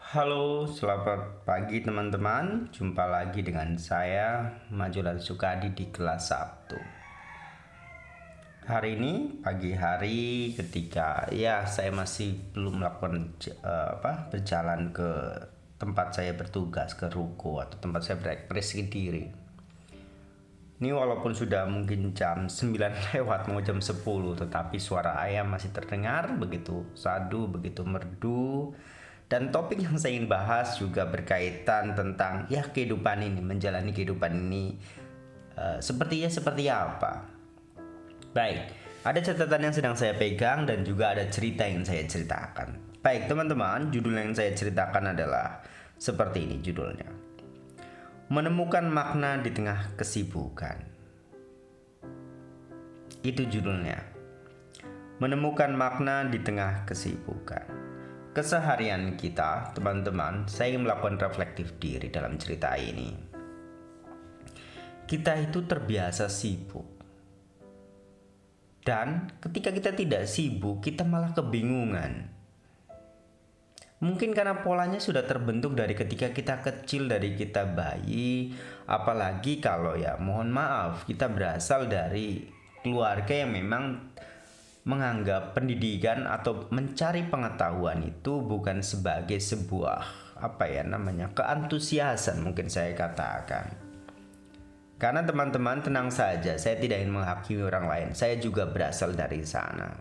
Halo, selamat pagi teman-teman. Jumpa lagi dengan saya, Majulan Sukadi di kelas Sabtu. Hari ini pagi hari ketika saya masih belum melakukan berjalan ke tempat saya bertugas, ke ruko atau tempat saya berekspresi diri. Ini walaupun sudah mungkin jam 9 lewat mau jam 10, tetapi suara ayam masih terdengar begitu sadu, begitu merdu. Dan topik yang saya ingin bahas juga berkaitan tentang kehidupan ini, menjalani kehidupan ini seperti apa. Baik, ada catatan yang sedang saya pegang dan juga ada cerita yang saya ceritakan. Baik teman-teman, judul yang saya ceritakan adalah seperti ini judulnya. Menemukan makna di tengah kesibukan. Itu judulnya. Menemukan makna di tengah kesibukan. Keseharian kita, teman-teman, saya ingin melakukan reflektif diri dalam cerita ini. Kita itu terbiasa sibuk. Dan ketika kita tidak sibuk, kita malah kebingungan. Mungkin karena polanya sudah terbentuk dari ketika kita kecil, dari kita bayi. Apalagi kalau mohon maaf, kita berasal dari keluarga yang memang menganggap pendidikan atau mencari pengetahuan itu bukan sebagai sebuah keantusiasan, mungkin saya katakan. Karena teman-teman tenang saja, saya tidak ingin menghakimi orang lain. Saya juga berasal dari sana.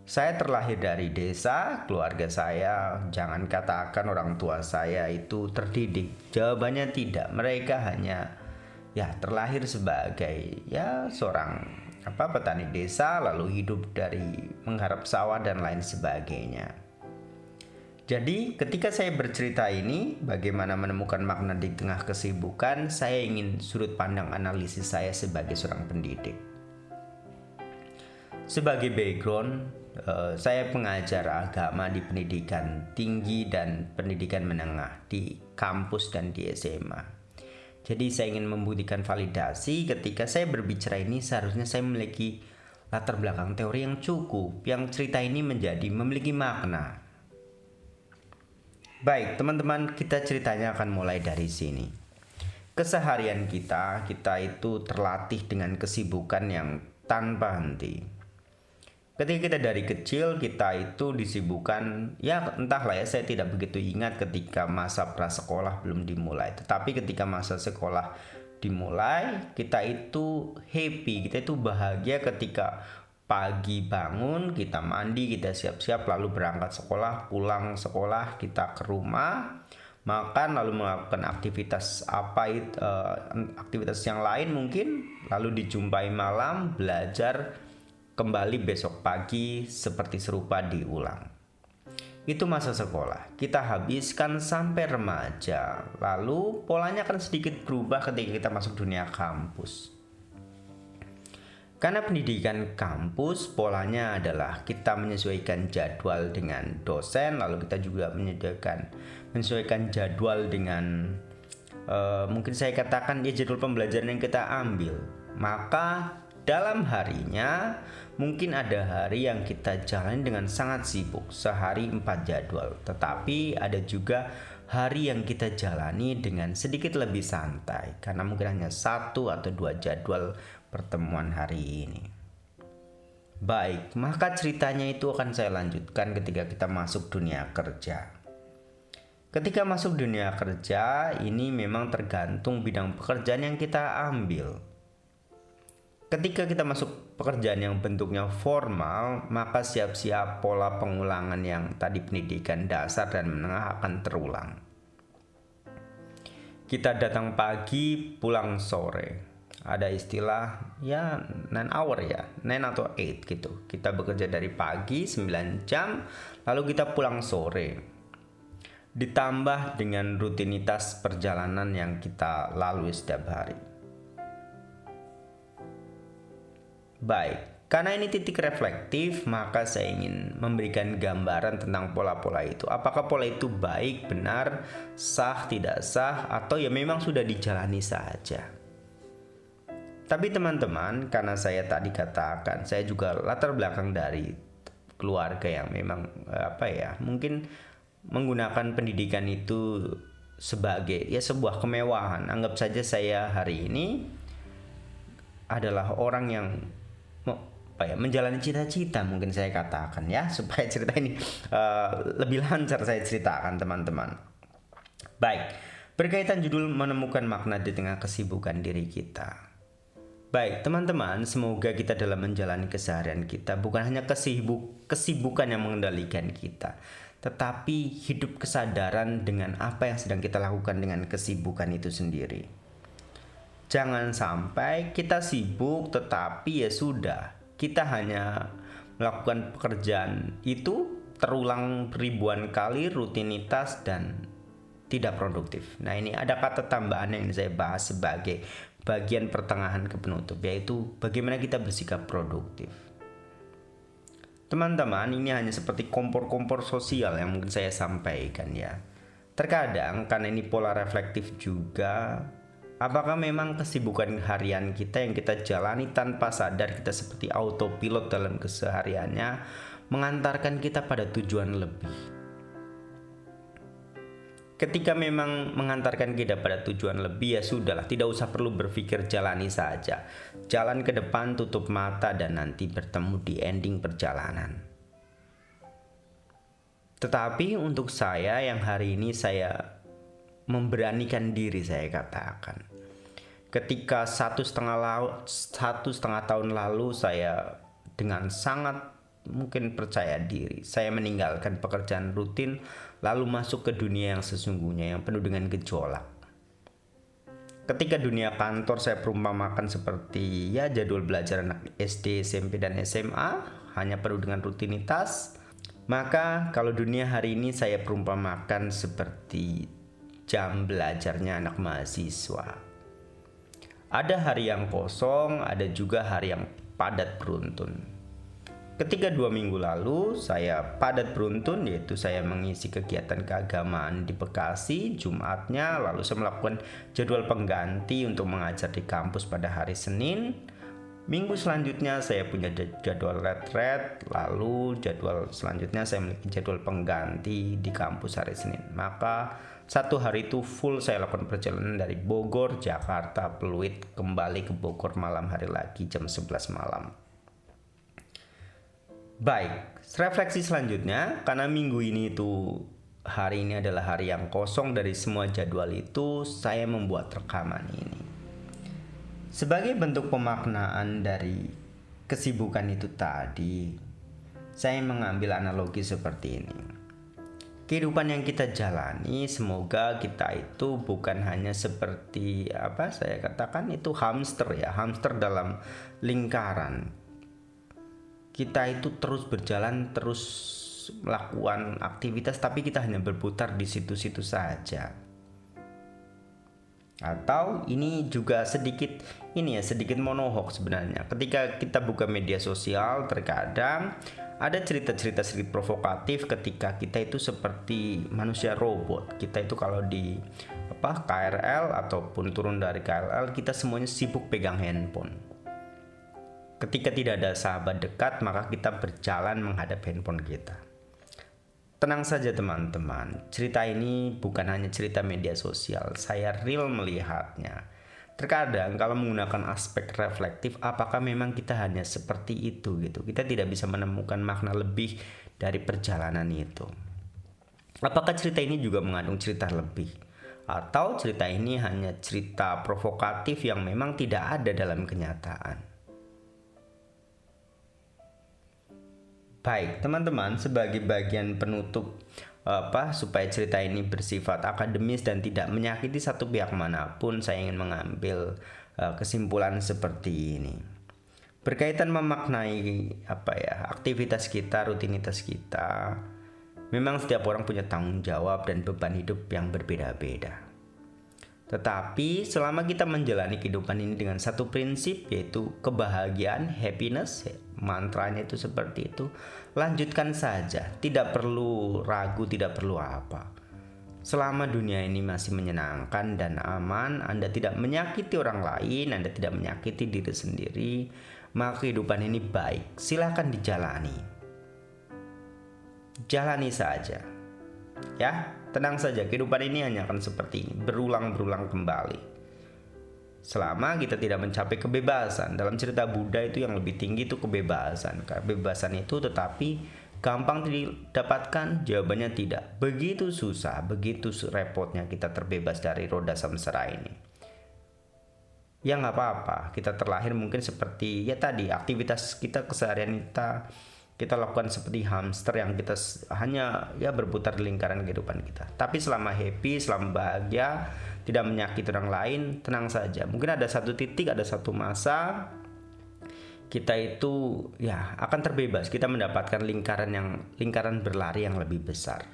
Saya terlahir dari desa, keluarga saya, jangan katakan orang tua saya itu terdidik. Jawabannya tidak. Mereka hanya terlahir sebagai seorang petani desa, lalu hidup dari menggarap sawah dan lain sebagainya. Jadi ketika saya bercerita ini, bagaimana menemukan makna di tengah kesibukan, saya ingin sudut pandang analisis saya sebagai seorang pendidik. Sebagai background, saya pengajar agama di pendidikan tinggi dan pendidikan menengah di kampus dan di SMA. Jadi saya ingin membuktikan validasi ketika saya berbicara ini seharusnya saya memiliki latar belakang teori yang cukup, yang cerita ini memiliki makna. Baik teman-teman, kita ceritanya akan mulai dari sini. Keseharian kita itu terlatih dengan kesibukan yang tanpa henti. Ketika kita dari kecil, kita itu disibukkan, entahlah saya tidak begitu ingat ketika masa prasekolah belum dimulai. Tetapi ketika masa sekolah dimulai, kita itu happy, kita itu bahagia ketika pagi bangun, kita mandi, kita siap-siap lalu berangkat sekolah, pulang sekolah, kita ke rumah, makan lalu melakukan aktivitas aktivitas yang lain mungkin, lalu dijumpai malam, belajar kembali besok pagi seperti serupa diulang. Itu masa sekolah. Kita habiskan sampai remaja. Lalu polanya akan sedikit berubah ketika kita masuk dunia kampus. Karena pendidikan kampus polanya adalah kita menyesuaikan jadwal dengan dosen, lalu kita juga menyesuaikan jadwal dengan mungkin saya katakan jadwal pembelajaran yang kita ambil. Maka dalam harinya mungkin ada hari yang kita jalani dengan sangat sibuk, sehari 4 jadwal. Tetapi ada juga hari yang kita jalani dengan sedikit lebih santai, karena mungkin hanya 1 atau 2 jadwal pertemuan hari ini. Baik, maka ceritanya itu akan saya lanjutkan ketika kita masuk dunia kerja. Ketika masuk dunia kerja, ini memang tergantung bidang pekerjaan yang kita ambil. Ketika kita masuk pekerjaan yang bentuknya formal, maka siap-siap pola pengulangan yang tadi pendidikan dasar dan menengah akan terulang. Kita datang pagi, pulang sore. Ada istilah 9 hour 9 atau 8 gitu. Kita bekerja dari pagi 9 jam, lalu kita pulang sore. Ditambah dengan rutinitas perjalanan yang kita lalui setiap hari. Baik, karena ini titik reflektif, maka saya ingin memberikan gambaran tentang pola-pola itu. Apakah pola itu baik, benar, sah, tidak sah, atau memang sudah dijalani saja. Tapi teman-teman, karena saya tadi katakan, saya juga latar belakang dari keluarga yang memang mungkin menggunakan pendidikan itu sebagai ya sebuah kemewahan. Anggap saja saya hari ini adalah orang yang menjalani cita-cita, mungkin saya katakan ya, supaya cerita ini lebih lancar saya ceritakan teman-teman. Baik, berkaitan judul menemukan makna di tengah kesibukan diri kita. Baik teman-teman, semoga kita dalam menjalani keseharian kita bukan hanya kesibukan yang mengendalikan kita, tetapi hidup kesadaran dengan apa yang sedang kita lakukan dengan kesibukan itu sendiri. Jangan sampai kita sibuk tetapi ya sudah, kita hanya melakukan pekerjaan itu terulang ribuan kali, rutinitas dan tidak produktif. Nah, ini ada kata tambahan yang saya bahas sebagai bagian pertengahan ke penutup, yaitu bagaimana kita bersikap produktif. Teman-teman, ini hanya seperti kompor-kompor sosial yang mungkin saya sampaikan ya. Terkadang karena ini pola reflektif juga, apakah memang kesibukan harian kita yang kita jalani tanpa sadar, kita seperti autopilot dalam kesehariannya, mengantarkan kita pada tujuan lebih. Ketika memang mengantarkan kita pada tujuan lebih, ya sudahlah, tidak usah perlu berpikir, jalani saja. Jalan ke depan, tutup mata dan nanti bertemu di ending perjalanan. Tetapi untuk saya yang hari ini saya memberanikan diri, saya katakan, ketika 1,5 tahun lalu saya dengan sangat mungkin percaya diri, saya meninggalkan pekerjaan rutin lalu masuk ke dunia yang sesungguhnya yang penuh dengan gejolak. Ketika dunia kantor saya perumpamakan seperti ya jadwal belajar anak SD, SMP dan SMA hanya penuh dengan rutinitas, maka kalau dunia hari ini saya perumpamakan seperti jam belajarnya anak mahasiswa. Ada hari yang kosong, ada juga hari yang padat beruntun. Ketika 2 minggu lalu saya padat beruntun, yaitu saya mengisi kegiatan keagamaan di Bekasi Jumatnya, lalu saya melakukan jadwal pengganti untuk mengajar di kampus pada hari Senin. Minggu selanjutnya saya punya jadwal retret, lalu jadwal selanjutnya saya memiliki jadwal pengganti di kampus hari Senin. Maka 1 hari itu full saya lakukan perjalanan dari Bogor, Jakarta, Pluit, kembali ke Bogor malam hari lagi jam 11 malam. Baik, refleksi selanjutnya, karena minggu ini hari ini adalah hari yang kosong dari semua jadwal itu, saya membuat rekaman ini. Sebagai bentuk pemaknaan dari kesibukan itu tadi, saya mengambil analogi seperti ini. Kehidupan yang kita jalani, semoga kita itu bukan hanya seperti saya katakan itu hamster ya, hamster dalam lingkaran. Kita itu terus berjalan, terus melakukan aktivitas, tapi kita hanya berputar di situ-situ saja. Atau ini juga sedikit monohok sebenarnya. Ketika kita buka media sosial, terkadang ada cerita-cerita sedikit provokatif ketika kita itu seperti manusia robot. Kita itu kalau di KRL ataupun turun dari KRL, kita semuanya sibuk pegang handphone. Ketika tidak ada sahabat dekat, maka kita berjalan menghadap handphone kita. Tenang saja teman-teman, cerita ini bukan hanya cerita media sosial, saya real melihatnya. Terkadang kalau menggunakan aspek reflektif, apakah memang kita hanya seperti itu gitu? Kita tidak bisa menemukan makna lebih dari perjalanan itu. Apakah cerita ini juga mengandung cerita lebih? Atau cerita ini hanya cerita provokatif yang memang tidak ada dalam kenyataan? Baik, teman-teman, sebagai bagian penutup supaya cerita ini bersifat akademis dan tidak menyakiti satu pihak manapun, saya ingin mengambil kesimpulan seperti ini. Berkaitan memaknai aktivitas kita, rutinitas kita, memang setiap orang punya tanggung jawab dan beban hidup yang berbeda-beda. Tetapi selama kita menjalani kehidupan ini dengan satu prinsip, yaitu kebahagiaan, happiness, mantranya itu seperti itu, lanjutkan saja, tidak perlu ragu, tidak perlu apa. Selama dunia ini masih menyenangkan dan aman, Anda tidak menyakiti orang lain, Anda tidak menyakiti diri sendiri, maka kehidupan ini baik, silakan dijalani. Jalani saja. Ya, tenang saja, kehidupan ini hanya akan seperti ini, berulang-berulang kembali. Selama kita tidak mencapai kebebasan, dalam cerita Buddha itu yang lebih tinggi itu kebebasan. Kebebasan itu tetapi gampang didapatkan? Jawabannya tidak. Begitu susah, begitu repotnya kita terbebas dari roda samsara ini. Ya nggak apa-apa, kita terlahir mungkin seperti ya tadi, aktivitas kita keseharian kita lakukan seperti hamster yang kita hanya ya berputar di lingkaran kehidupan kita. Tapi selama happy, selama bahagia, tidak menyakiti orang lain, tenang saja. Mungkin ada satu titik, ada satu masa kita itu ya akan terbebas, kita mendapatkan lingkaran berlari yang lebih besar.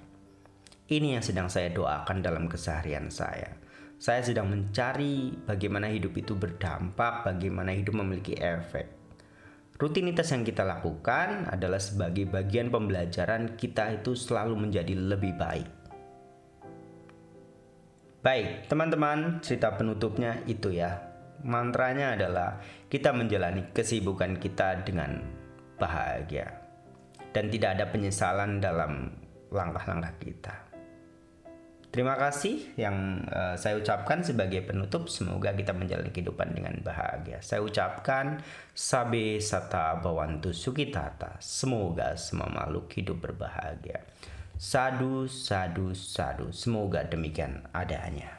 Ini yang sedang saya doakan dalam keseharian saya. Saya sedang mencari bagaimana hidup itu berdampak, bagaimana hidup memiliki efek. Rutinitas yang kita lakukan adalah sebagai bagian pembelajaran kita itu selalu menjadi lebih baik. Baik, teman-teman, cerita penutupnya itu ya. Mantranya adalah kita menjalani kesibukan kita dengan bahagia dan tidak ada penyesalan dalam langkah-langkah kita. Terima kasih yang saya ucapkan sebagai penutup. Semoga kita menjalani kehidupan dengan bahagia. Saya ucapkan Sabe Sata Bhavantu Sukhitata. Semoga semua makhluk hidup berbahagia. Sadu, sadu, sadu. Semoga demikian adanya.